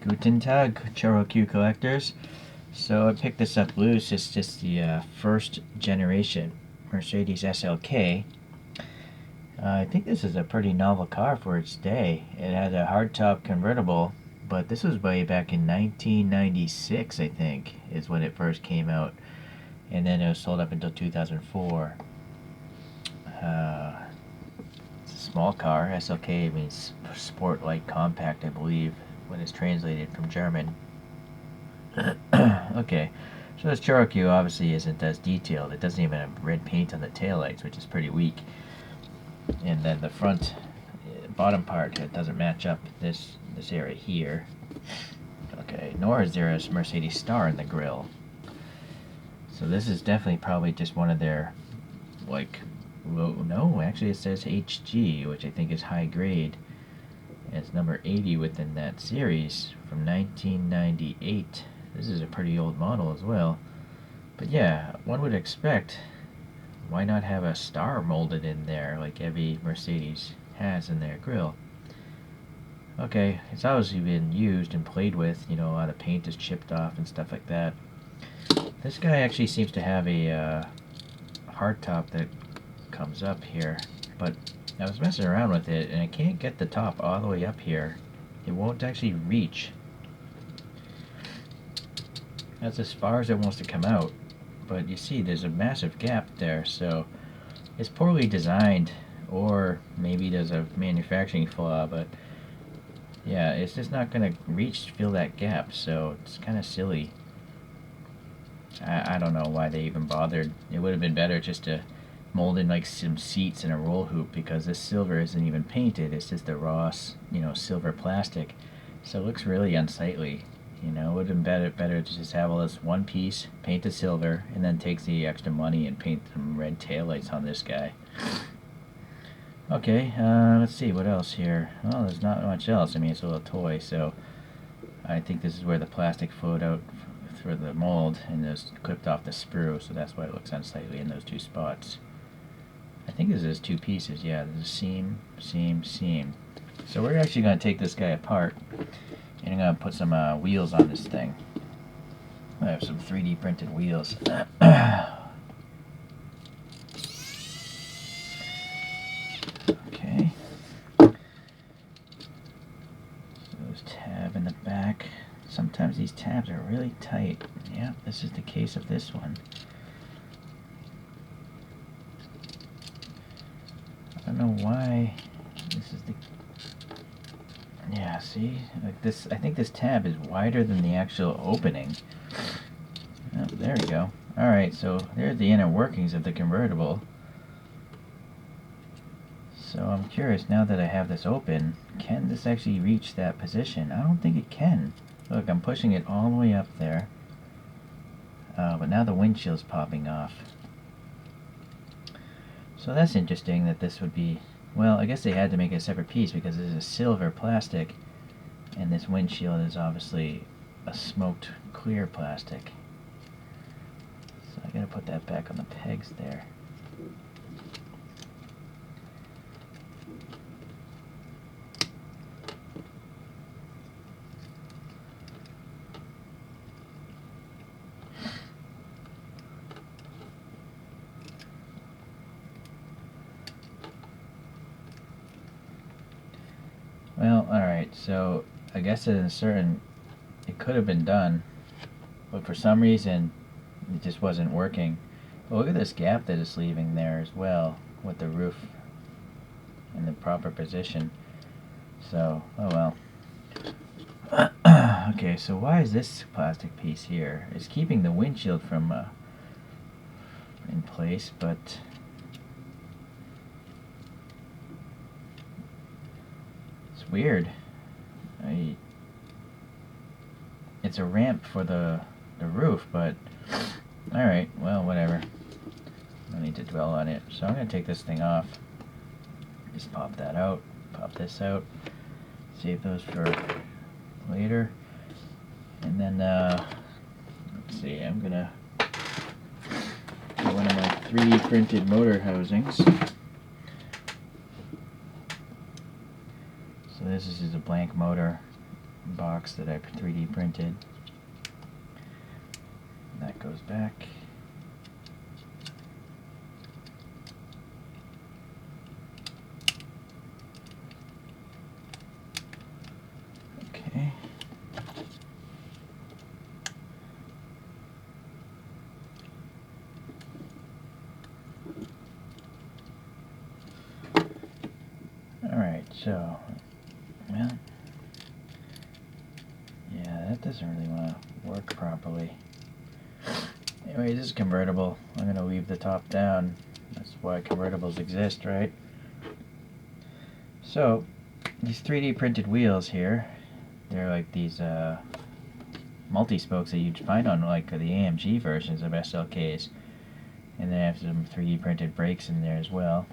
Guten Tag, Choro-Q collectors. So I picked this up loose. It's just the first generation Mercedes SLK. I think this is a pretty novel car for its day. It had a hardtop convertible, but this was way back in 1996, I think, is when it first came out. And then it was sold up until 2004. It's a small car. SLK means sport light compact, I believe, when it's translated from German. Okay, so this Choro-Q obviously isn't as detailed. It doesn't even have red paint on the taillights, which is pretty weak. And then the front bottom part, it doesn't match up this area here. Okay, nor is there a Mercedes star in the grille. So this is definitely probably just one of their, like, well, no, actually it says HG, which I think is high grade. It's number 80 within that series from 1998. This is a pretty old model as well. But yeah, one would expect, why not have a star molded in there like every Mercedes has in their grille? Okay, it's obviously been used and played with, you know, a lot of paint is chipped off and stuff like that. This guy actually seems to have a hardtop that comes up here, but I was messing around with it and I can't get the top all the way up here. It won't actually reach. That's as far as it wants to come out. But you see there's a massive gap there, so it's poorly designed, or maybe there's a manufacturing flaw, but yeah, it's just not going to fill that gap, so it's kind of silly. I don't know why they even bothered. It would have been better just to mold in like some seats and a roll hoop, because this silver isn't even painted. It's just a raw, you know, silver plastic, so it looks really unsightly. You know, it would have been better to just have all this one piece, paint it silver, and then take the extra money and paint some red taillights on this guy. Okay, let's see, what else here? Well, there's not much else. I mean, it's a little toy, so I think this is where the plastic flowed out through the mold and just clipped off the sprue, so that's why it looks unsightly in those two spots. I think this is two pieces, yeah, there's a seam, seam, seam. So we're actually going to take this guy apart, and I'm going to put some wheels on this thing. I have some 3D printed wheels. Okay. So there's tab in the back. Sometimes these tabs are really tight. Yeah, this is the case of this one. I don't know why this is the... Yeah, see? Like this, I think this tab is wider than the actual opening. Oh, there we go. Alright, so there's the inner workings of the convertible. So I'm curious, now that I have this open, can this actually reach that position? I don't think it can. Look, I'm pushing it all the way up there. But now the windshield's popping off. So that's interesting that this would be... Well, I guess they had to make a separate piece because this is a silver plastic, and this windshield is obviously a smoked clear plastic. So I gotta put that back on the pegs there. Well, alright, so I guess it could have been done, but for some reason it just wasn't working. But look at this gap that it's leaving there as well, with the roof in the proper position. So, oh well. Okay, so why is this plastic piece here? It's keeping the windshield from in place, but weird. It's a ramp for the roof, but alright, well, whatever. No need to dwell on it. So I'm going to take this thing off. Just pop that out, pop this out, save those for later. And then, let's see, I'm going to get one of my 3D printed motor housings. So this is a blank motor, box that I 3D printed. And that goes back. Okay. Alright, so, well, yeah, that doesn't really want to work properly. Anyway, this is convertible. I'm going to leave the top down. That's why convertibles exist, right? So, these 3D printed wheels here, they're like these multi-spokes that you'd find on like the AMG versions of SLKs. And they have some 3D printed brakes in there as well.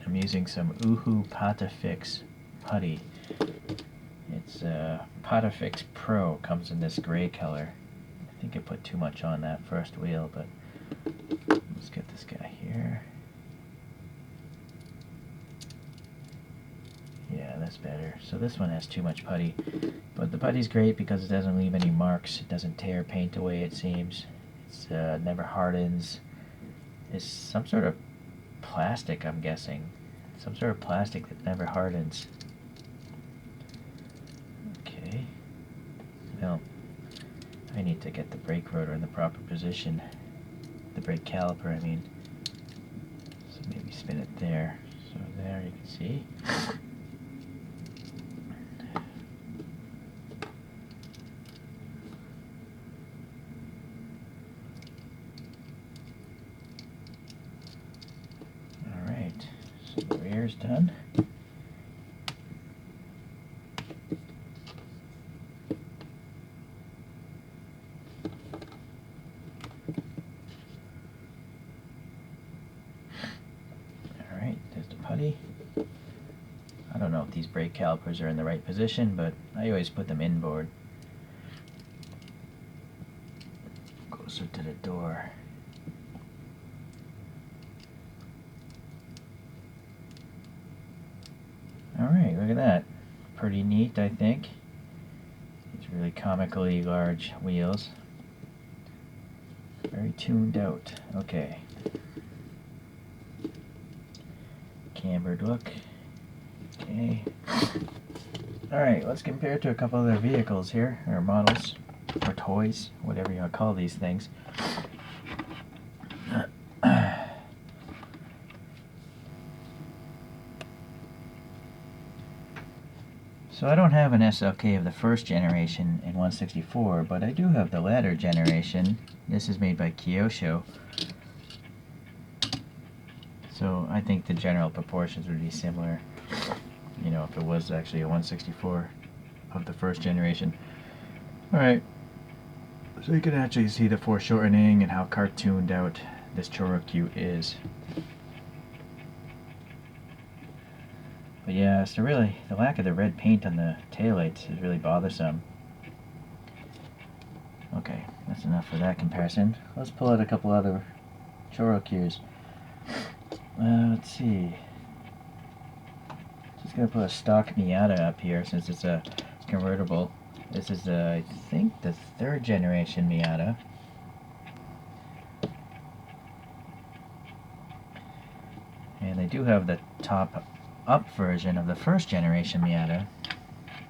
I'm using some Uhu Patafix putty. It's Patafix Pro, comes in this gray color. I think I put too much on that first wheel, but let's get this guy here. Yeah, that's better. So this one has too much putty, but the putty's great because it doesn't leave any marks. It doesn't tear paint away, it seems. It's never hardens. It's some sort of plastic, I'm guessing. Some sort of plastic that never hardens. Okay. Well, I need to get the brake rotor in the proper position. The brake caliper, I mean. So maybe spin it there. So there you can see. Alright, so the rear's done. There's the putty. I don't know if these brake calipers are in the right position, but I always put them inboard. Closer to the door. Alright, look at that. Pretty neat, I think. These really comically large wheels. Very tuned out. Okay. Cambered look. Okay. Alright, let's compare it to a couple other vehicles here, or models, or toys, whatever you want to call these things. So I don't have an SLK of the first generation in 164, but I do have the latter generation. This is made by ChoroQ. So I think the general proportions would be similar, you know, if it was actually a 164 of the first generation. Alright, so you can actually see the foreshortening and how cartooned out this Choro-Q is. But yeah, so really, the lack of the red paint on the taillights is really bothersome. Okay, that's enough for that comparison. Let's pull out a couple other Choro-Qs. Let's see. Just gonna put a stock Miata up here since it's a convertible. This is, I think, the third generation Miata. And they do have the top up version of the first generation Miata.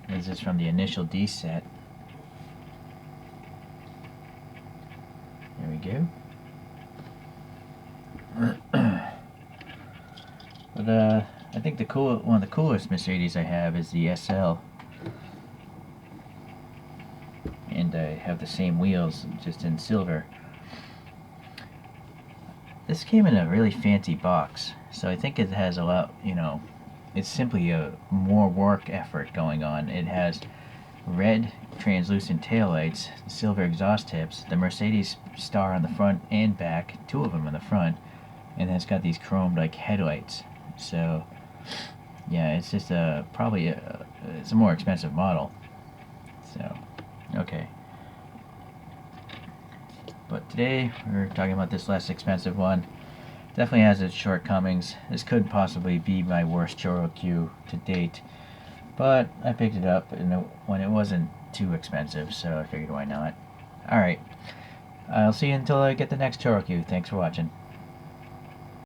This is from the initial D set. There we go. But I think one of the coolest Mercedes I have is the SL. And I have the same wheels, just in silver. This came in a really fancy box, so I think it has a lot, you know, it's simply a more work effort going on. It has red translucent taillights, silver exhaust tips, the Mercedes star on the front and back, two of them in the front, and then it's got these chromed like headlights. So yeah, it's just probably it's a more expensive model. So okay, but today we're talking about this less expensive one. Definitely has its shortcomings. This could possibly be my worst ChoroQ to date, but I picked it up when it wasn't too expensive, so I figured why not. Alright, I'll see you until I get the next ChoroQ. Thanks for watching.